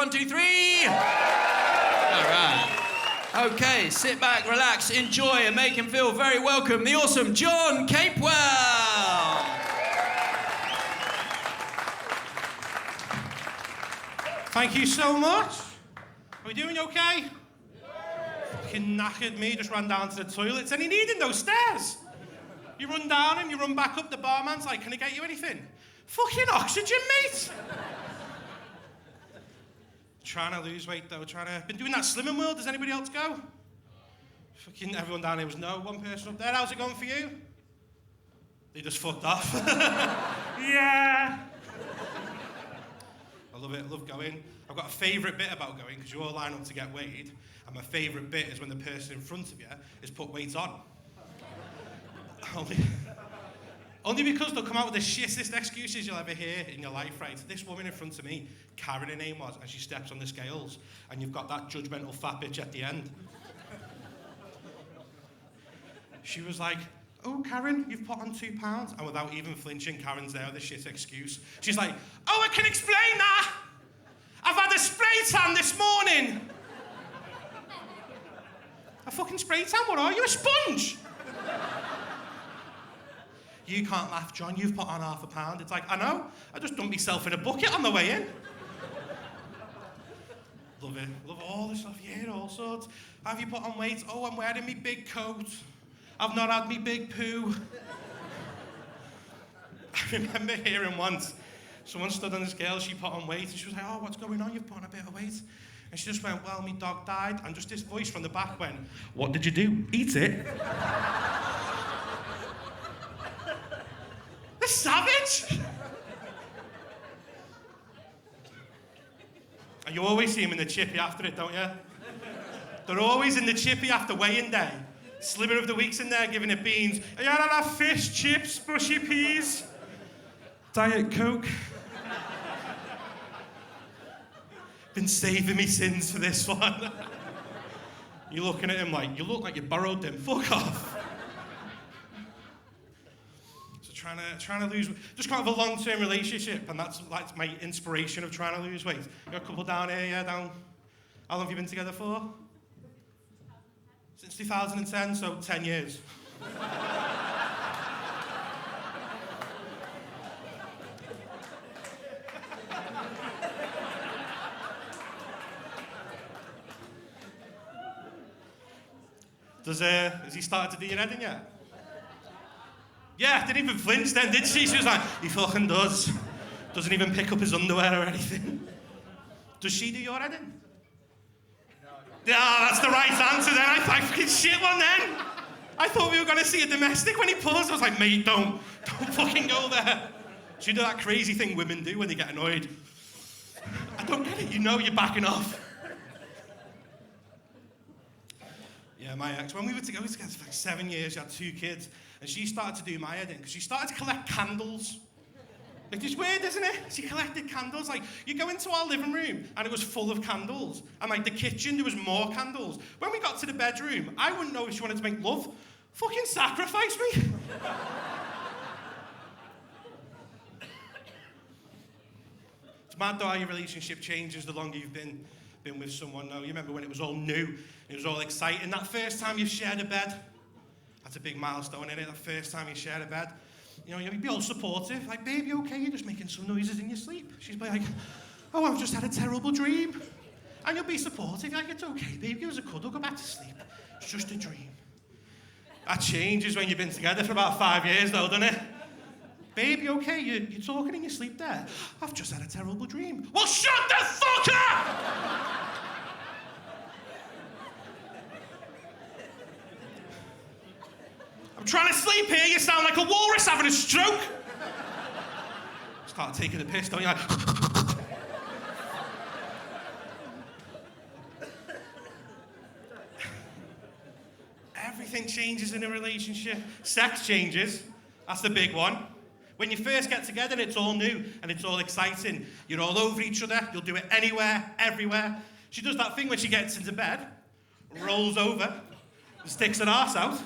1, 2, 3. All right. Okay, sit back, relax, enjoy, and make him feel very welcome. The awesome Jon Capewell. Thank you so much. Are we doing okay? Fucking knackered me, just ran down to the toilets and he needed those stairs. You run down and you run back up, the barman's like, can I get you anything? Fucking oxygen, mate. Trying to lose weight though, been doing that slimming world, does anybody else go? Fucking everyone down here was no, one person up there, how's it going for you? They just fucked off. Yeah. I love it, I love going. I've got a favourite bit about going, because you all line up to get weighed, and my favourite bit is when the person in front of you is put weight on. Only because they'll come out with the shittest excuses you'll ever hear in your life, right? This woman in front of me, Karen her name was, and she steps on the scales, and you've got that judgmental fat bitch at the end. She was like, oh, Karen, you've put on 2 pounds. And without even flinching, Karen's there with a shit excuse. She's like, oh, I can explain that. I've had a spray tan this morning. A fucking spray tan? What are you, a sponge? You can't laugh, John, you've put on ½ pound. It's like, I know, I just dumped myself in a bucket on the way in. Love it, love all this stuff, yeah, all sorts. Have you put on weight? Oh, I'm wearing me big coat. I've not had me big poo. I remember hearing once, someone stood on the scale, she put on weight, and she was like, oh, what's going on? You've put on a bit of weight. And she just went, well, my dog died, and just this voice from the back went, what did you do? Eat it? The savage! And you always see them in the chippy after it, don't you? They're always in the chippy after weigh-in day. Sliver of the week's in there giving it beans. Yeah, I'll have fish, chips, brushy peas. Diet Coke. Been saving me sins for this one. You're looking at him like, you look like you borrowed them. Fuck off. So trying to lose, just kind of a long-term relationship, and that's my inspiration of trying to lose weight. You got a couple down here, yeah, down. How long have you been together for? Since 2010, so 10 years. Has he started to do your heading yet? Yeah, didn't even flinch then, did she? She was like, he fucking does. Doesn't even pick up his underwear or anything. Does she do your heading? Yeah, that's the right answer then. I fucking shit one then. I thought we were going to see a domestic when he paused. I was like, mate, don't fucking go there. She do that crazy thing women do when they get annoyed. I don't get it. You know you're backing off. Yeah, my ex, when we were together for like 7 years, she had 2 kids, and she started to do my heading because she started to collect candles. Like, it's weird, isn't it? She collected candles. Like, you go into our living room, and it was full of candles. And, like, the kitchen, there was more candles. When we got to the bedroom, I wouldn't know if she wanted to make love. Fucking sacrifice me. It's mad, though, how your relationship changes the longer you've been with someone. Now, you remember when it was all new, it was all exciting. That first time you shared a bed, that's a big milestone, isn't it? That first time you shared a bed. You know, you'd be all supportive, like, babe, you okay? You're just making some noises in your sleep. She'd be like, oh, I've just had a terrible dream. And you'll be supportive, like, it's okay, babe, give us a cuddle, go back to sleep. It's just a dream. That changes when you've been together for about 5 years, though, doesn't it? Babe, you okay? You're talking in your sleep there. I've just had a terrible dream. Well, shut the fuck up! I'm trying to sleep here, you sound like a walrus having a stroke. Start taking the piss, don't you? Like, everything changes in a relationship. Sex changes. That's the big one. When you first get together, it's all new and it's all exciting. You're all over each other. You'll do it anywhere, everywhere. She does that thing when she gets into bed, rolls over, and sticks her arse out.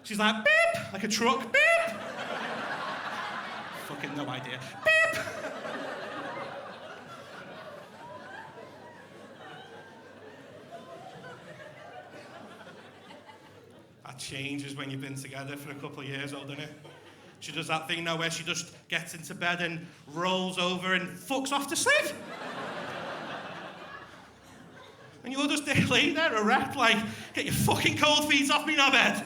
She's like, beep, like a truck, beep. Fucking no idea. Beep. changes when you've been together for a couple of years, doesn't it? She does that thing now where she just gets into bed and rolls over and fucks off to sleep. And you'll just lay there erect, like, get your fucking cold feet off me now, bed.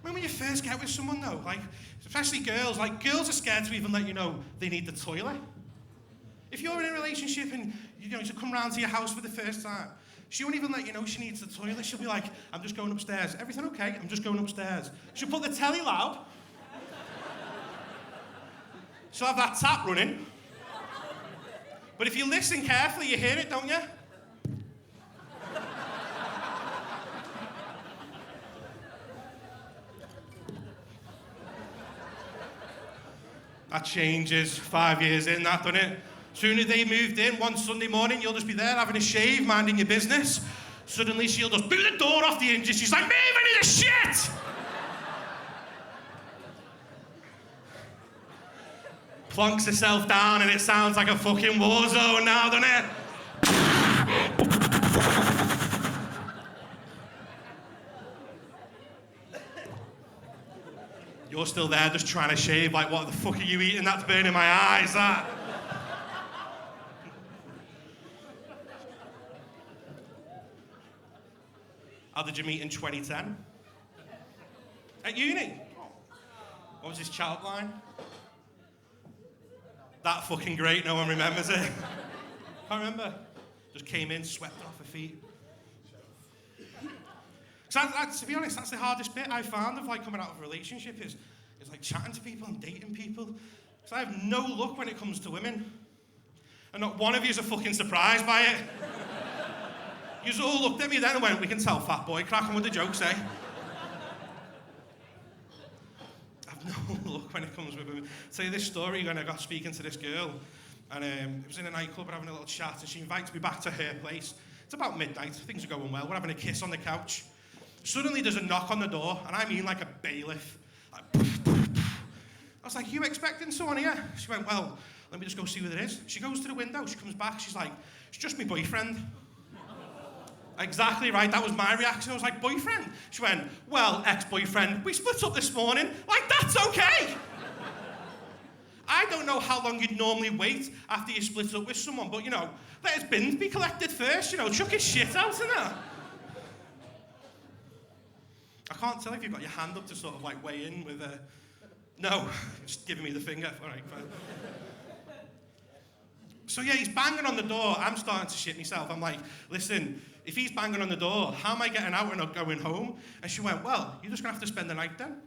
When you first get with someone, though, like, especially girls, like, girls are scared to even let you know they need the toilet. If you're in a relationship and, you know, you come round to your house for the first time, she won't even let you know she needs the toilet. She'll be like, I'm just going upstairs. Everything okay? I'm just going upstairs. She'll put the telly loud. She'll have that tap running. But if you listen carefully, you hear it, don't you? That changes 5 years in, that, doesn't it? Soon as they moved in, one Sunday morning, you'll just be there having a shave, minding your business. Suddenly she'll just boot the door off the hinges. She's like, Maeve, I need a shit! Plonks herself down and it sounds like a fucking war zone now, doesn't it? You're still there just trying to shave, like, what the fuck are you eating? That's burning my eyes, that. How did you meet in 2010? At uni? What was his chat line? That fucking great, no one remembers it. Can't remember. Just came in, swept it off her feet. So to be honest, that's the hardest bit I found of like coming out of a relationship is like chatting to people and dating people. Because I have no luck when it comes to women. And not one of you is a fucking surprised by it. You all looked at me then and went, we can tell fat boy, crack on with the jokes, eh? I've no luck when it comes with women. I'll tell you this story when I got speaking to this girl. And it was in a nightclub, we're having a little chat, and she invites me back to her place. It's about midnight, things are going well, we're having a kiss on the couch. Suddenly there's a knock on the door, and I mean like a bailiff. Like, I was like, you expecting someone here? She went, well, let me just go see what it is. She goes to the window, she comes back, she's like, it's just my boyfriend. Exactly right, that was my reaction. I was like, boyfriend? She went, well, ex-boyfriend, we split up this morning. Like, that's okay. I don't know how long you'd normally wait after you split up with someone, but, you know, let his bins be collected first, you know, chuck his shit out in there. I can't tell if you've got your hand up to sort of like weigh in with a... No, just giving me the finger. All right, fine. So yeah, he's banging on the door. I'm starting to shit myself. I'm like, listen, if he's banging on the door, how am I getting out and not going home? And she went, well, you're just going to have to spend the night then.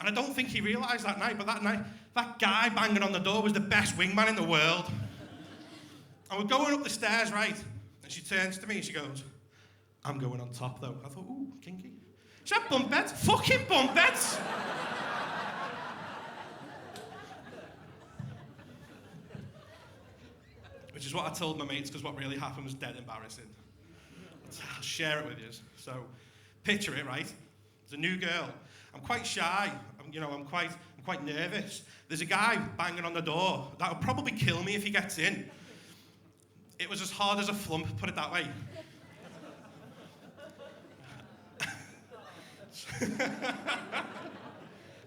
And I don't think he realised that night, but that night, that guy banging on the door was the best wingman in the world. And we're going up the stairs, right? And she turns to me and she goes, I'm going on top though. I thought, ooh, kinky. She had bunk beds. Fucking bunk beds. Which is what I told my mates, because what really happened was dead embarrassing. I'll share it with you. So, picture it, right? There's a new girl. I'm quite shy. I'm quite nervous. There's a guy banging on the door. That would probably kill me if he gets in. It was as hard as a flump, put it that way.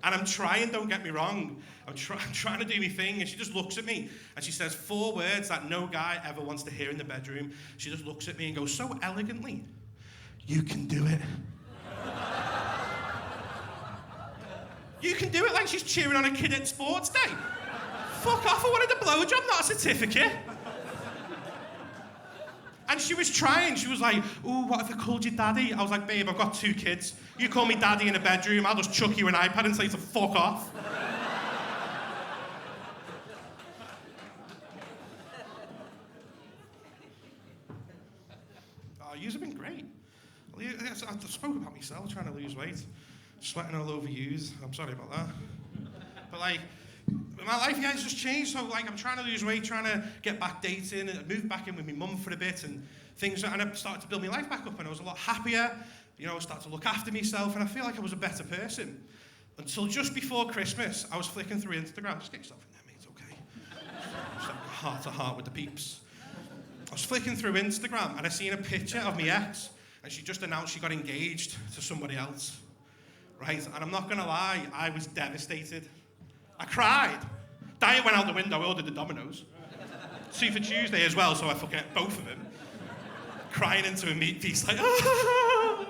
And I'm trying, don't get me wrong. I'm trying to do my thing, and she just looks at me, and she says 4 words that no guy ever wants to hear in the bedroom. She just looks at me and goes so elegantly, you can do it. You can do it, like she's cheering on a kid at sports day. Fuck off, I wanted a blowjob, not a certificate. And she was trying. She was like, ooh, what if I called you daddy? I was like, babe, I've got 2 kids. You call me daddy in a bedroom, I'll just chuck you an iPad and tell you to fuck off. Oh, yous have been great. I spoke about myself trying to lose weight. Sweating all over yous. I'm sorry about that. But like, my life, yeah, has just changed. So like, I'm trying to lose weight, trying to get back dating, and I moved back in with my mum for a bit, and things, and I started to build my life back up, and I was a lot happier. You know, I started to look after myself, and I feel like I was a better person. Until just before Christmas, I was flicking through Instagram. Just get yourself in there, mate, it's okay. Just like heart to heart with the peeps. I was flicking through Instagram and I seen a picture of my ex, and she just announced she got engaged to somebody else, right? And I'm not gonna lie, I was devastated. I cried. Diet went out the window, I ordered the Domino's. See for Tuesday as well, so I forget both of them. Crying into a meat piece like, ah!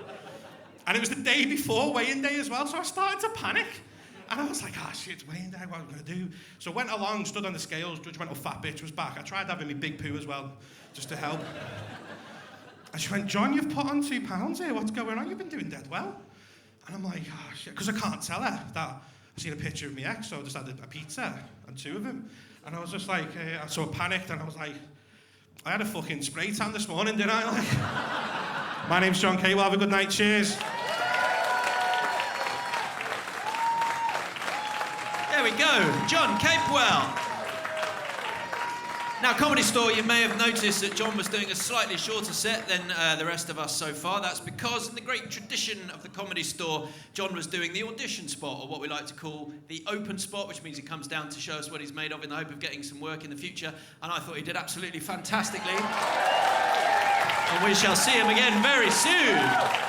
And it was the day before weigh-in day as well, so I started to panic. And I was like, ah, shit, weigh-in day, what am I gonna do? So I went along, stood on the scales, judgmental fat bitch was back. I tried having my big poo as well, just to help. And she went, John, you've put on 2 pounds here, what's going on? You've been doing dead well. And I'm like, oh, shit, because I can't tell her that I've seen a picture of my ex, so I just had a pizza and 2 of them. And I was just like, so I panicked, and I was like, I had a fucking spray tan this morning, didn't I? Like, my name's Jon Capewell, have a good night, cheers. There we go, Jon Capewell. Now, Comedy Store, you may have noticed that Jon was doing a slightly shorter set than the rest of us so far. That's because, in the great tradition of the Comedy Store, Jon was doing the audition spot, or what we like to call the open spot, which means he comes down to show us what he's made of in the hope of getting some work in the future. And I thought he did absolutely fantastically. And we shall see him again very soon.